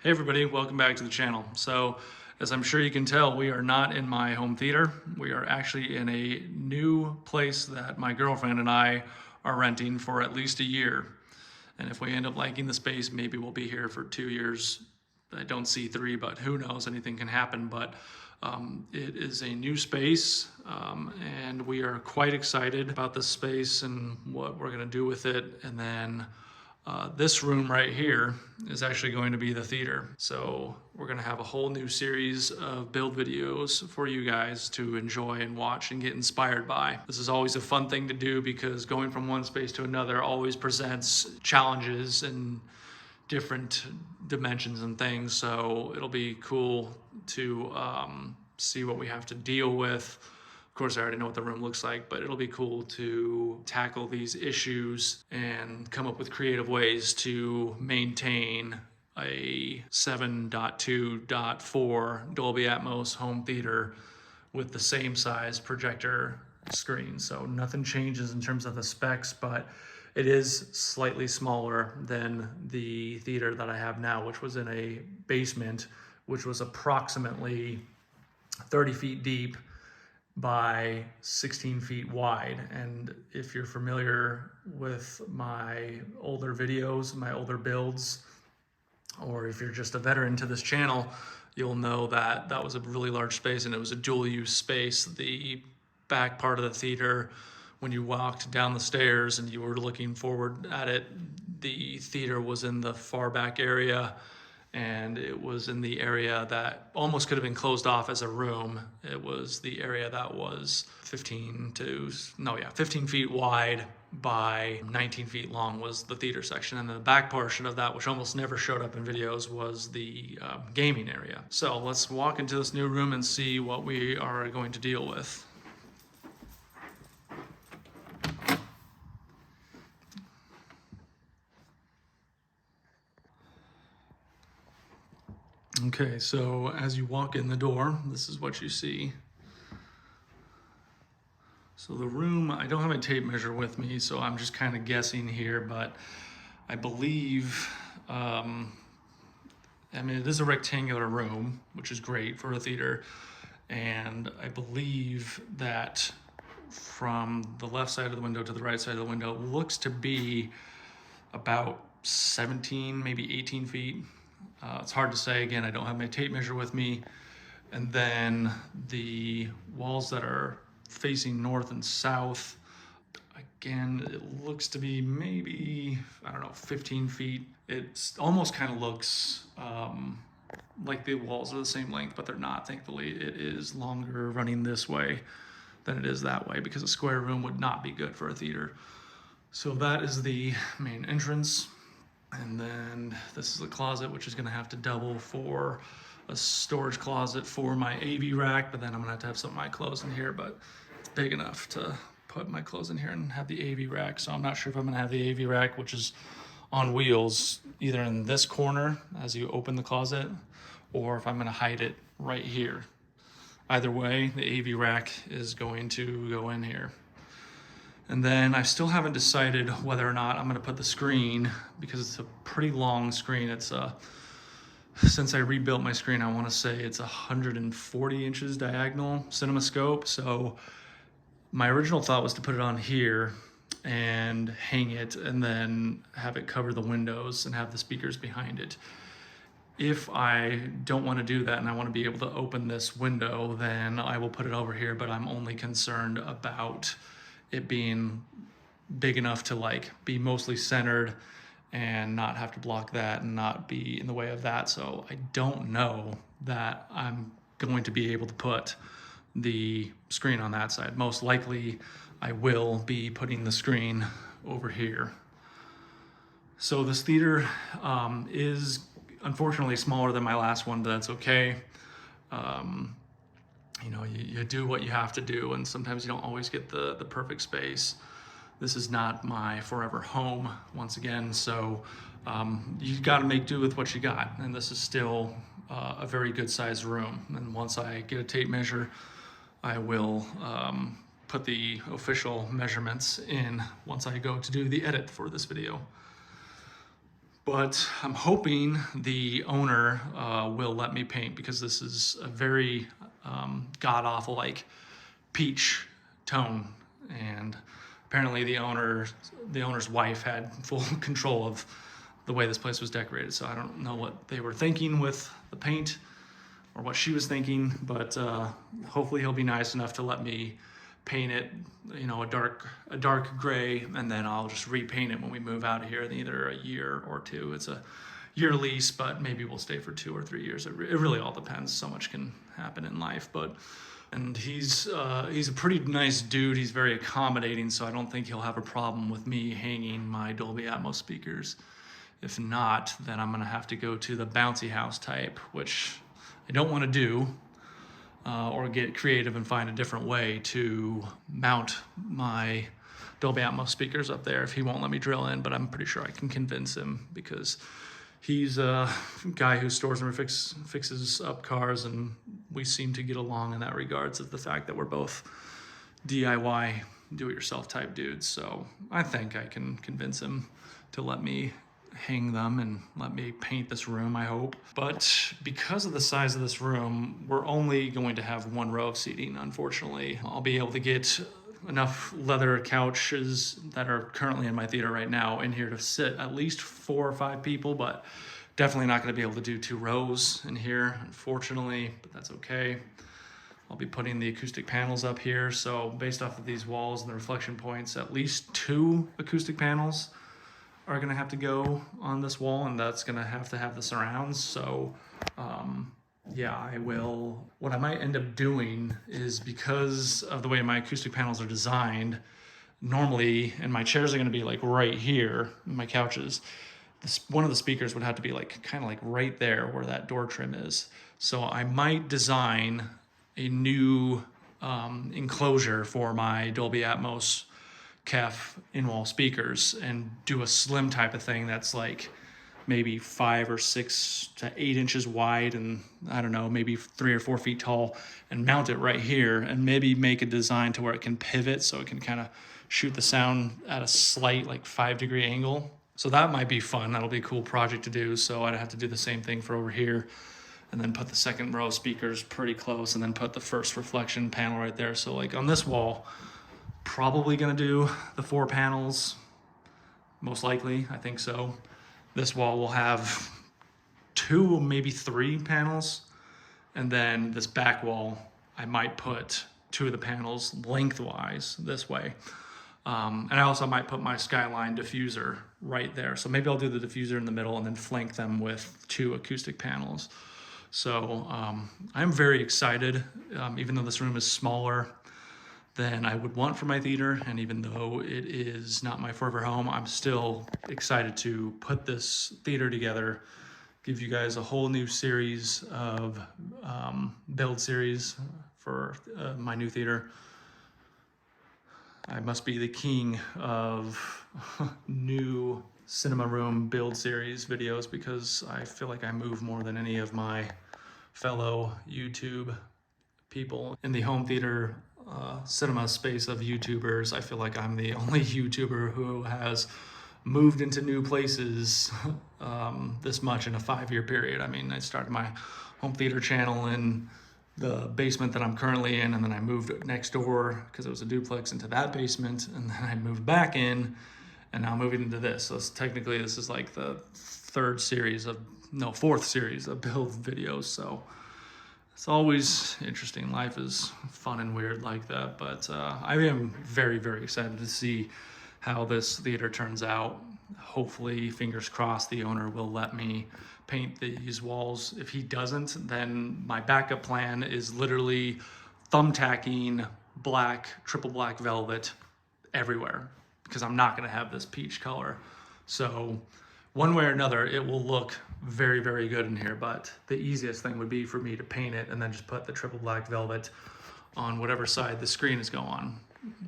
Hey everybody, welcome back to the channel. So, as I'm sure you can tell, we are not in my home theater. We are actually in a new place that my girlfriend and I are renting for at least a year. And if we end up liking the space, maybe we'll be here for 2 years. I don't see 3, but who knows, anything can happen. But it is a new space, and we are quite excited about this space and what we're gonna do with it. And then this room right here is actually going to be the theater. So we're gonna have a whole new series of build videos for you guys to enjoy and watch and get inspired by. This is always a fun thing to do because going from one space to another always presents challenges and different dimensions and things. So it'll be cool to see what we have to deal with. Of course, I already know what the room looks like, but it'll be cool to tackle these issues and come up with creative ways to maintain a 7.2.4 Dolby Atmos home theater with the same size projector screen. So nothing changes in terms of the specs, but it is slightly smaller than the theater that I have now, which was in a basement, which was approximately 30 feet deep by 16 feet wide. And if you're familiar with my older videos, my older builds, or if you're just a veteran to this channel, you'll know that that was a really large space and it was a dual use space. The back part of the theater, when you walked down the stairs and you were looking forward at it, the theater was in the far back area, and it was in the area that almost could have been closed off as a room. It was the area that was 15 feet wide by 19 feet long was the theater section. And the back portion of that, which almost never showed up in videos, was the gaming area. So let's walk into this new room and see what we are going to deal with. Okay, so as you walk in the door, this is what you see. So the room, I don't have a tape measure with me, so I'm just kind of guessing here, but I believe, it is a rectangular room, which is great for a theater. And I believe that from the left side of the window to the right side of the window looks to be about 17, maybe 18 feet. It's hard to say. Again, I don't have my tape measure with me. And then the walls that are facing north and south, again, it looks to be maybe, 15 feet. It almost kind of looks like the walls are the same length, but they're not, thankfully. It is longer running this way than it is that way because a square room would not be good for a theater. So that is the main entrance. And then this is a closet, which is gonna have to double for a storage closet for my AV rack, but then I'm gonna have to have some of my clothes in here, but it's big enough to put my clothes in here and have the AV rack. So I'm not sure if I'm gonna have the AV rack, which is on wheels, either in this corner as you open the closet, or if I'm gonna hide it right here. Either way, the AV rack is going to go in here. And then I still haven't decided whether or not I'm gonna put the screen, because it's a pretty long screen. It's since I rebuilt my screen, I wanna say it's 140 inches diagonal CinemaScope. So my original thought was to put it on here and hang it and then have it cover the windows and have the speakers behind it. If I don't want to do that and I want to be able to open this window, then I will put it over here, but I'm only concerned about it being big enough to be mostly centered and not have to block that and not be in the way of that. So I don't know that I'm going to be able to put the screen on that side. Most likely I will be putting the screen over here. So this theater is unfortunately smaller than my last one, but that's okay. You do what you have to do, and sometimes you don't always get the perfect space. This is not my forever home, once again, so you gotta make do with what you got, and this is still a very good sized room. And once I get a tape measure, I will put the official measurements in once I go to do the edit for this video. But I'm hoping the owner will let me paint, because this is a very god-awful like peach tone, and apparently the owner's wife had full control of the way this place was decorated. So I don't know what they were thinking with the paint or what she was thinking, but hopefully he'll be nice enough to let me paint it, you know, a dark gray, and then I'll just repaint it when we move out of here in either a year or two. It's a year lease, but maybe we'll stay for 2 or 3 years. It really all depends. So much can happen in life, and he's a pretty nice dude. He's very accommodating, so I don't think he'll have a problem with me hanging my Dolby Atmos speakers. If not, then I'm gonna have to go to the bouncy house type, which I don't want to do, or get creative and find a different way to mount my Dolby Atmos speakers up there if he won't let me drill in. But I'm pretty sure I can convince him, because he's a guy who stores and fixes up cars, and we seem to get along in that regards of the fact that we're both DIY, do-it-yourself type dudes. So I think I can convince him to let me hang them and let me paint this room, I hope. But because of the size of this room, we're only going to have 1 row of seating, unfortunately. I'll be able to get enough leather couches that are currently in my theater right now in here to sit at least 4 or 5 people, but definitely not going to be able to do 2 rows in here, unfortunately, but that's okay. I'll be putting the acoustic panels up here, so based off of these walls and the reflection points, at least 2 acoustic panels are gonna have to go on this wall, and that's gonna have to have the surrounds. So yeah, I will. What I might end up doing is, because of the way my acoustic panels are designed, normally, and my chairs are gonna be like right here, my couches, one of the speakers would have to be like kind of like right there where that door trim is. So I might design a new enclosure for my Dolby Atmos KEF in-wall speakers and do a slim type of thing that's like maybe 5 or 6 to 8 inches wide, and I don't know, maybe 3 or 4 feet tall, and mount it right here, and maybe make a design to where it can pivot so it can kind of shoot the sound at a slight like 5-degree angle. So that might be fun. That'll be a cool project to do. So I'd have to do the same thing for over here, and then put the second row of speakers pretty close, and then put the first reflection panel right there. So like on this wall, probably gonna do the 4 panels, most likely, I think so. This wall will have 2, maybe 3 panels, and then this back wall, I might put 2 of the panels lengthwise this way. And I also might put my Skyline diffuser right there. So maybe I'll do the diffuser in the middle and then flank them with 2 acoustic panels. So I'm very excited, even though this room is smaller than I would want for my theater, and even though it is not my forever home, I'm still excited to put this theater together, give you guys a whole new series of build series for my new theater. I must be the king of new cinema room build series videos, because I feel like I move more than any of my fellow YouTube people in the home theater cinema space of YouTubers. I feel like I'm the only YouTuber who has moved into new places this much in a 5-year period. I mean, I started my home theater channel in the basement that I'm currently in, and then I moved next door because it was a duplex into that basement, and then I moved back in, and now I'm moving into this. So technically this is like the 4th series of build videos. So it's always interesting. Life is fun and weird like that, but I am very, very excited to see how this theater turns out. Hopefully, fingers crossed, the owner will let me paint these walls. If he doesn't, then my backup plan is literally thumbtacking triple black velvet everywhere, because I'm not gonna have this peach color. So one way or another, it will look very, very good in here, but the easiest thing would be for me to paint it and then just put the triple black velvet on whatever side the screen is going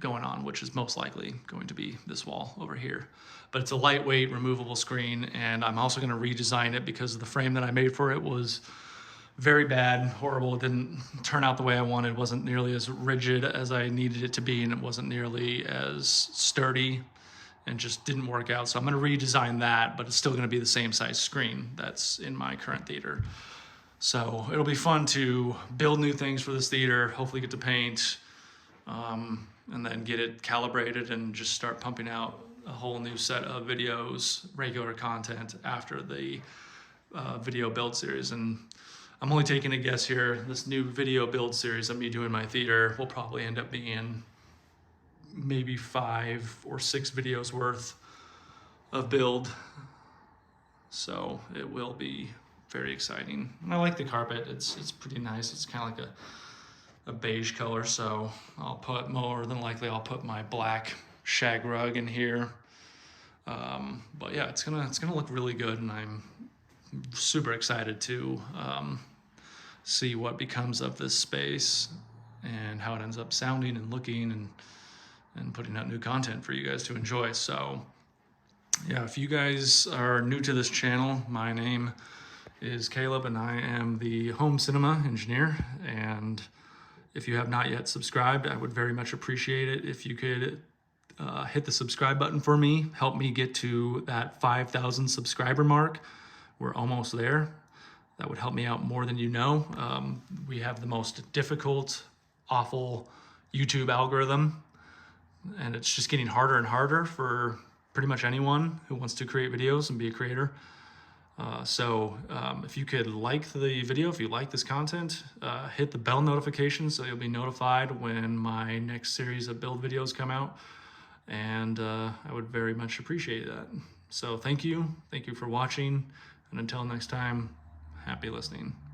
on, which is most likely going to be this wall over here. But it's a lightweight, removable screen, and I'm also gonna redesign it because the frame that I made for it was very bad, horrible. It didn't turn out the way I wanted. It wasn't nearly as rigid as I needed it to be, and it wasn't nearly as sturdy and just didn't work out. So I'm gonna redesign that, but it's still gonna be the same size screen that's in my current theater. So it'll be fun to build new things for this theater, hopefully get to paint, and then get it calibrated and just start pumping out a whole new set of videos, regular content after the video build series. And I'm only taking a guess here. This new video build series I'm doing in my theater will probably end up being maybe 5 or 6 videos worth of build. So it will be very exciting. And I like the carpet. It's pretty nice. It's kind of like a beige color. So I'll put, more than likely, I'll put my black shag rug in here. But yeah, it's gonna look really good, and I'm super excited to see what becomes of this space and how it ends up sounding and looking, and putting out new content for you guys to enjoy. So yeah, if you guys are new to this channel, my name is Caleb and I am the home cinema engineer. And if you have not yet subscribed, I would very much appreciate it if you could hit the subscribe button for me. Help me get to that 5,000 subscriber mark. We're almost there. That would help me out more than you know. We have the most difficult, awful YouTube algorithm, and it's just getting harder and harder for pretty much anyone who wants to create videos and be a creator. So if you could like the video, if you like this content, hit the bell notification so you'll be notified when my next series of build videos come out. And I would very much appreciate that. So thank you for watching, and until next time, happy listening.